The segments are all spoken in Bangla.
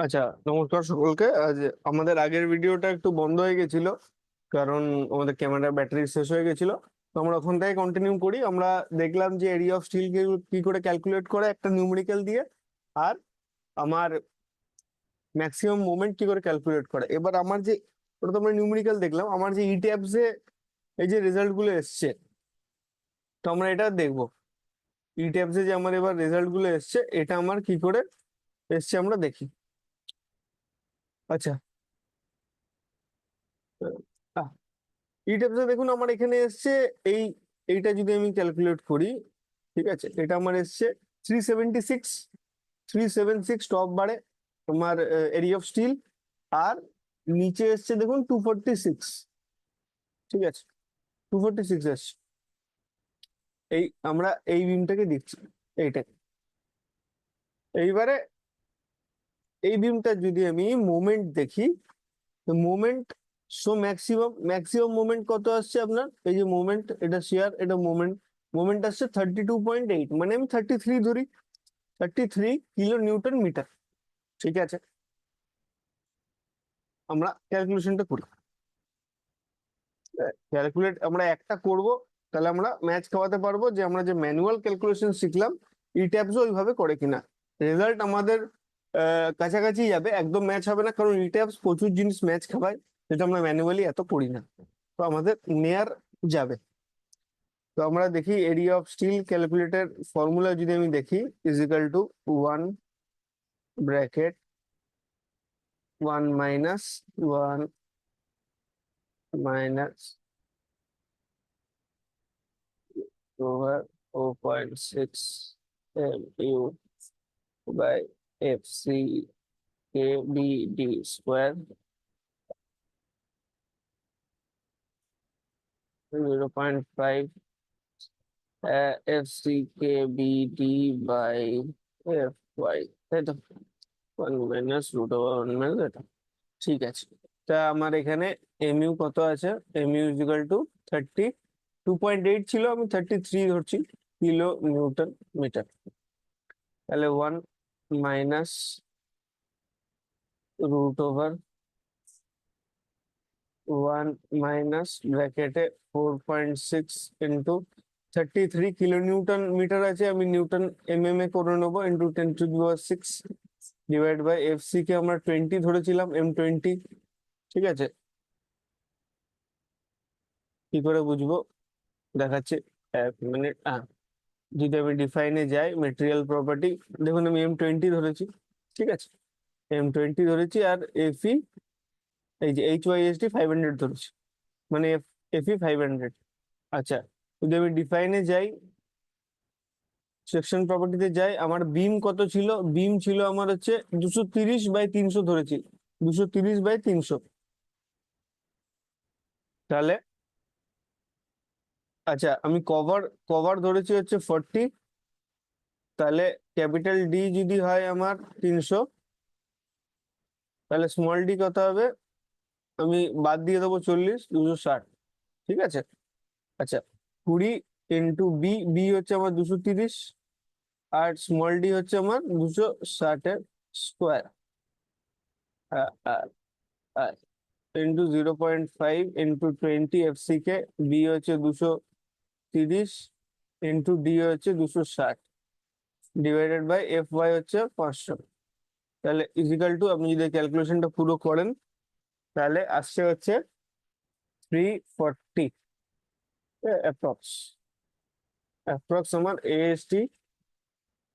আচ্ছা, নমস্কার সকলকে। আজ আমাদের আগের ভিডিওটা একটু বন্ধ হয়ে গেছিল, কারণ আমাদের ক্যামেরার ব্যাটারি শেষ হয়ে গেছিল। তো আমরা ওখান থেকে কন্টিনিউ করি। আমরা দেখলাম যে এরিয়া অফ স্টিল কি করে ক্যালকুলেট করে একটা নিউমেরিক্যাল দিয়ে, আর আমার ম্যাক্সিমাম মোমেন্ট কি করে ক্যালকুলেট করে। এবার আমার যে, ওটা তো আমরা নিউমেরিক্যাল দেখলাম, আমার যে ইট্যাবস এ এই যে রেজাল্ট গুলো এসছে, তো আমরা এটা দেখবো। ইট্যাবস এ যে আমার এবার রেজাল্ট গুলো এসছে, এটা আমার কি করে এসছে আমরা দেখি। আচ্ছা, ইটেপসে দেখুন আমার এখানে এসছে এই, এইটা যদি আমি ক্যালকুলেট করি, ঠিক আছে, এটা আমার এসছে 376, 376 টপ বারে তোমার এরিয়া অফ স্টিল। আর নিচে এসছে দেখুন 246। ঠিক আছে, 246 এসছে। এই আমরা এই বিমটাকে দেখছি, এইটাকে। এইবারে এই বিমটা যদি আমি মোমেন্ট দেখি, moment, so maximum maximum moment কত আসছে আপনার, এই যে মোমেন্ট, এটা শেয়ার, এটা মোমেন্ট। মোমেন্ট আসছে 32.8, মানে আমি 33 ধরি, 33 কিলো নিউটন মিটার। ঠিক আছে, আমরা ক্যালকুলেশনটা করি। ক্যালকুলেট আমরা একটা করব, তাহলে আমরা ম্যাচ খাওয়াতে পারবো যে আমরা যে ম্যানুয়াল ক্যালকুলেশন শিখলাম, ইট্যাবসও ওইভাবে করে কিনা। রেজাল্ট আমাদের কাছাকাছি যাবে, একদম ম্যাচ হবে না, কারণ ইট্যাবস প্রচুর জিনিস ম্যাচ খাওয়ায়, যেটা আমরা ম্যানুয়ালি এত করি না। তো আমাদের নেয়ার যাবে। তো আমরা দেখি এরিয়া অফ স্টিল ক্যালকুলেটের ফর্মুলা যদি আমি দেখি, is equal two 1 bracket 1 - 1 - over 0.6 mu by FC KBD square, 0.5 FC KBD by FY, তাই তো? 1 - √1 এটা। ঠিক আছে, তা আমার এখানে এমইউ কত আছে? এমইউ ইজিক্যাল টু 32.8 ছিল, আমি 33 ধরছি, কিলো নিউটন মিটার। তাহলে 1 - √1 - ব্র্যাকেটে 4.6 ইন্টু 33 কিলো নিউটন মিটার আছে, আমি নিউটন এ করে নেবো, ইন্টু 10⁶, ডিভাইড বাই এফসি কে আমরা 20 ধরেছিলাম, M20। ঠিক আছে, কি করে বুঝবো দেখাচ্ছে, 1 মিনিট। যদি আমি ডিফাইনে যাই, মেটেরিয়াল প্রপার্টি, দেখুন আমি M20 ধরেছি। ঠিক আছে, M20 ধরেছি, আর এফই, এই যে HYSD 500 ধরেছি, মানে এফই 500। আচ্ছা, যদি আমি ডিফাইনে যাই, সেকশন প্রপার্টিতে যাই, আমার বিম কত ছিল? বিম ছিল আমার হচ্ছে 230/300 ধরেছি, 230/300। তাহলে আচ্ছা, আমি কভার কভার ধরেছি হচ্ছে 40। তাহলে ক্যাপিটাল ডি যদি হয় আমার 300, তাহলে স্মল ডি কত হবে? আমি বাদ দিয়ে দেবো 40, 260। ঠিক আছে, আচ্ছা, 20 ইন্টু বি, বি হচ্ছে আমার 230, আর স্মল ডি হচ্ছে আমার 260 স্কোয়ার, ইন্টু 0.5 ইন্টু 20 FC কে। বি হচ্ছে 230, ইন্টু ডি হচ্ছে 260, ডিভাইডেড বাই FY হচ্ছে 500। তাহলে ইজিক্যাল টু, আপনি যদি ক্যালকুলেশনটা পুরো করেন, তাহলে আসছে হচ্ছে 340 অ্যাপ্রক্স। অ্যাপ্রক্স আমার AST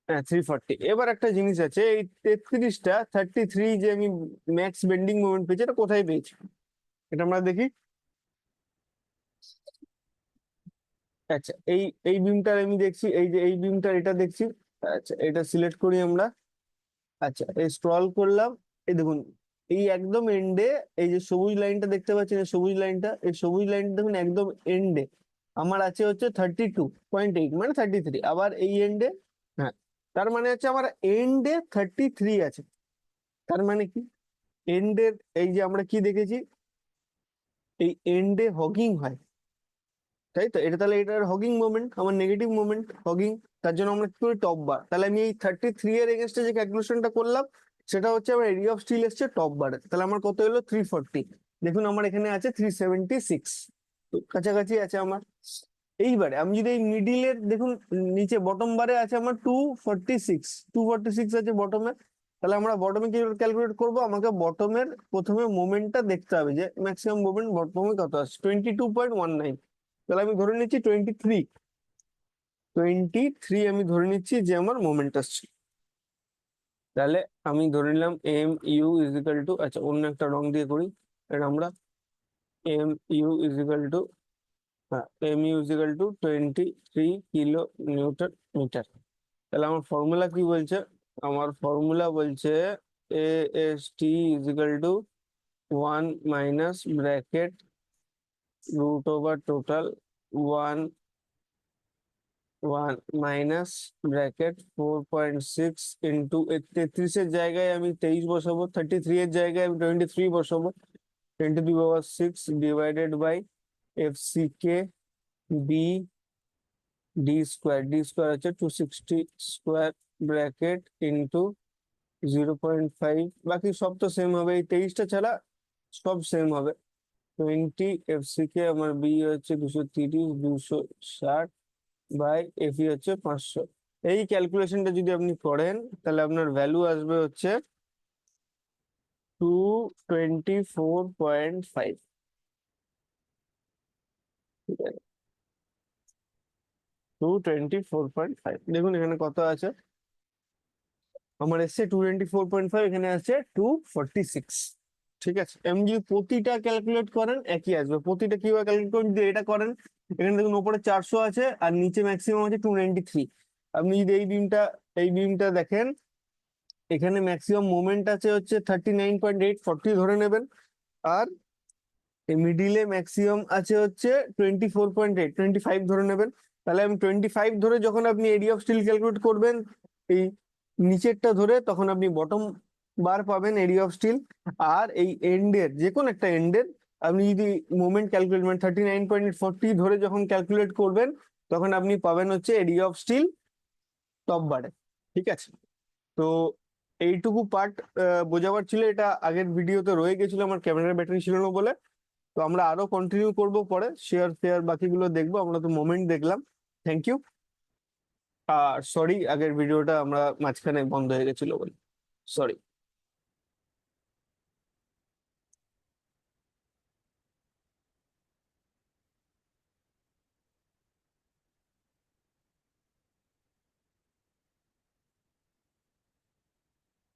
340। এবার একটা জিনিস আছে, এই 33 যে আমি ম্যাক্স বেন্ডিং মোমেন্ট পেয়েছি, এটা কোথায় পেয়েছি? এটা আমরা দেখি। আচ্ছা, এই এই বিমটার আমি দেখছি, এই যে এই বিমটার এটা দেখছি। আচ্ছা, এটা সিলেক্ট করি আমরা। আচ্ছা, এই স্ক্রল করলাম, এই দেখুন, এই একদম এন্ডে, এই যে সবুজ লাইনটা দেখতে পাচ্ছেন, এই সবুজ লাইনটা, এই সবুজ লাইনটা দেখুন একদম এন্ডে আমার আছে হচ্ছে 32.8, মানে 33। আবার এই এন্ডে, হ্যাঁ, তার মানে হচ্ছে আমার এন্ডে 33 আছে। তার মানে কি, এন্ডের, এই যে আমরা কি দেখেছি, এই এন্ডে হগিং হয়, তাই তো? এটা তাহলে এটার হগিং মোমেন্ট, আমার নেগেটিভ মোমেন্ট হগিং। তার জন্য আমরা কি করি? টপ বার। তাহলে আমি এই 33 এর এগেনস্টে যে ক্যালকুলেশনটা করলাম, সেটা হচ্ছে আমার এরিয়া অফ স্টিল এসছে টপ বারে, তাহলে আমার কত হলো 340। দেখুন আমার এখানে আছে 376, তো কাছাকাছি আছে আমার। এইবারে আমি যদি এই মিডিলের দেখুন, নিচে বটম বারে আছে আমার 246, 246 আছে বটমে। তাহলে আমরা বটমে কি ক্যালকুলেট করব, আমাকে বটমের প্রথমে মোমেন্টটা দেখতে হবে যে ম্যাক্সিমাম মোমেন্ট বটমে কত আছে, 22.19। তাহলে আমি ধরে নিচ্ছি 23 আমি ধরে নিচ্ছি যে আমার মোমেন্ট আসছে। তাহলে আমি ধরে নিলাম M U is equal to, আচ্ছা অন্য একটা রং দিয়ে করি এটা আমরা, M U is equal to, হ্যাঁ M U is equal to 23 kilo newton metre. তাহলে আমার ফর্মুলা কি বলছে, আমার ফর্মুলা বলছে A S T is equal to 1 - bracket √ওভার টোটাল 1 - ব্র্যাকেট 4.6 ইন্টু 33-এর জায়গায় আমি 23 বসাবো, 33 এর জায়গায় আমি 23 বসাবো, 10⁶ divided by F C K B D square হচ্ছে 260 ব্র্যাকেট ইন্টু 0.5, বাকি সব তো সেম হবে, এই 23টা ছাড়া সব সেম হবে। 20 এফ সি কে আমার বি হচ্ছে 230, 260 বাই এফ ই হচ্ছে 500। এই ক্যালকুলেশনটা যদি আপনি করেন তাহলে আপনার ভ্যালু আসবে হচ্ছে 224.5। ঠিক আছে, 224.5। দেখুন এখানে কত আছে, আমার এসছে 224.5, এখানে আছে 246। ঠিক আছে, আমি যদি প্রতিটা ক্যালকুলেট করেন একই আসবে, প্রতিটা কিভাবে ক্যালকুলেট করেন যদি এটা করেন, এখানে দেখুন উপরে 400 আছে আর নিচে ম্যাক্সিমাম আছে 293। আপনি যদি এই বিমটা দেখেন, এখানে ম্যাক্সিমাম মোমেন্ট আছে হচ্ছে 39.840 ধরে নেবেন, আর মিডিলে ম্যাক্সিমাম আছে হচ্ছে 24.8, 25 ধরে নেবেন। তাহলে আমি 25 ধরে যখন আপনি এরিয়া অফ স্টিল ক্যালকুলেট করবেন এই নিচেরটা ধরে, তখন আপনি বটম বার পাবেন এরিয়া অফ স্টিল। আর এই এন্ডের যে কোনো একটা এন্ডের আপনি যদি মোমেন্ট ক্যালকুলেট মানে 39.840 ধরে যখন ক্যালকুলেট করবেন, তখন আপনি পাবেন হচ্ছে এরিয়া অফ স্টিল টপ বারে। ঠিক আছে, তো এইটুকু পার্ট বোঝাবার ছিল, এটা আগের ভিডিওতে রয়ে গেছিল, আমার ক্যামেরার ব্যাটারি ছিল না বলে। তো আমরা আরো কন্টিনিউ করব পরে, শেয়ার ফেয়ার বাকিগুলো দেখবো, আমরা তো মোমেন্ট দেখলাম। Thank you. আর সরি আগের ভিডিওটা আমরা মাঝখানে বন্ধ হয়ে গেছিল বলে, সরি।